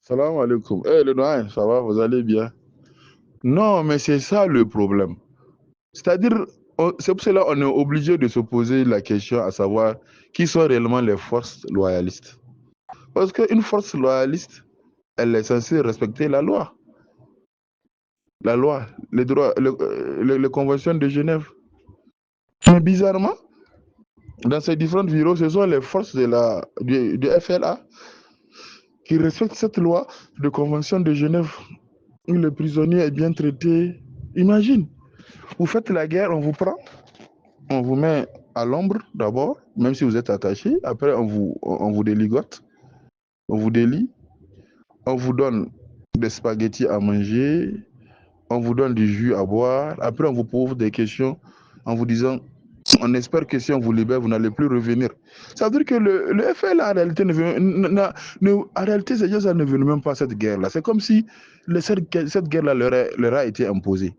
Salam alaikum. Eh, le doyen, ça va, vous allez bien? Non, mais c'est ça le problème. C'est-à-dire, c'est pour cela qu'on est obligé de se poser la question à savoir qui sont réellement les forces loyalistes. Parce qu'une force loyaliste, elle est censée respecter la loi. La loi, les droits, les conventions de Genève. Mais bizarrement, dans ces différentes bureaux, ce sont les forces du FLA qui respectent cette loi de convention de Genève où le prisonnier est bien traité. Imagine. Vous faites la guerre, on vous prend, on vous met à l'ombre d'abord, même si vous êtes attaché. Après, on vous déligote, on vous délie, on vous donne des spaghettis à manger, on vous donne du jus à boire. Après, on vous pose des questions en vous disant on espère que si on vous libère, vous n'allez plus revenir. Ça veut dire que le FLA, en réalité, en réalité, ces gens ne veulent même pas cette guerre-là. C'est comme si cette guerre-là leur a été imposée.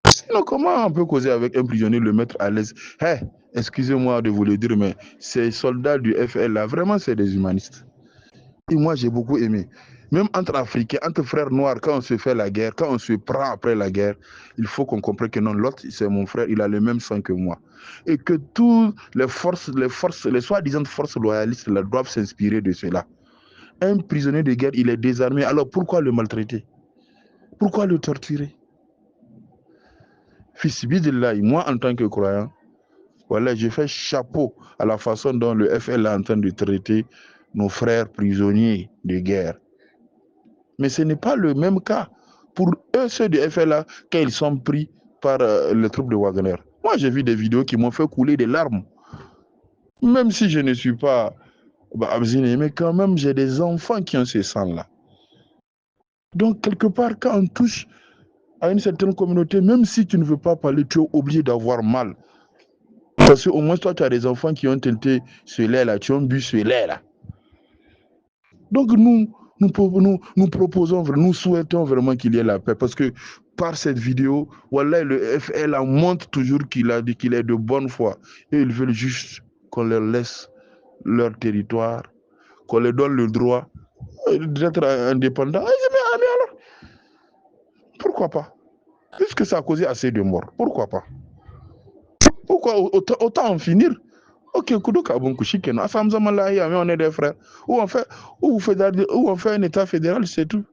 Sinon, comment on peut causer avec un prisonnier, le mettre à l'aise? Hey, excusez-moi de vous le dire, mais ces soldats du FL-là, vraiment, c'est des humanistes. Et moi, j'ai beaucoup aimé. Même entre Africains, entre frères noirs, quand on se fait la guerre, quand on se prend après la guerre, il faut qu'on comprenne que non, l'autre, c'est mon frère, il a le même sang que moi. Et que toutes les soi-disant forces loyalistes là, doivent s'inspirer de cela. Un prisonnier de guerre, il est désarmé. Alors pourquoi le maltraiter? Pourquoi le torturer? Fils Bidillahi, moi, en tant que croyant, voilà, je fais chapeau à la façon dont le FL est en train de traiter nos frères prisonniers de guerre. Mais ce n'est pas le même cas pour eux, ceux du FLA, quand ils sont pris par les troupes de Wagner. Moi, j'ai vu des vidéos qui m'ont fait couler des larmes. Même si je ne suis pas abziné, mais quand même, j'ai des enfants qui ont ce sang-là. Donc, quelque part, quand on touche à une certaine communauté, même si tu ne veux pas parler, tu es obligé d'avoir mal. Parce qu'au moins, toi, tu as des enfants qui ont tenté ce lait-là, qui ont bu ce lait-là. Donc, nous proposons, nous souhaitons vraiment qu'il y ait la paix. Parce que par cette vidéo, voilà, le FL montre toujours qu'il a dit qu'il est de bonne foi. Et ils veulent juste qu'on leur laisse leur territoire, qu'on leur donne le droit d'être indépendants. Mais alors, pourquoi pas? Puisque ça a causé assez de morts, pourquoi pas? Pourquoi autant en finir? Ok, Kudoka Bunkushikeno, mais on est des frères. Ou on fait un état fédéral, c'est tout.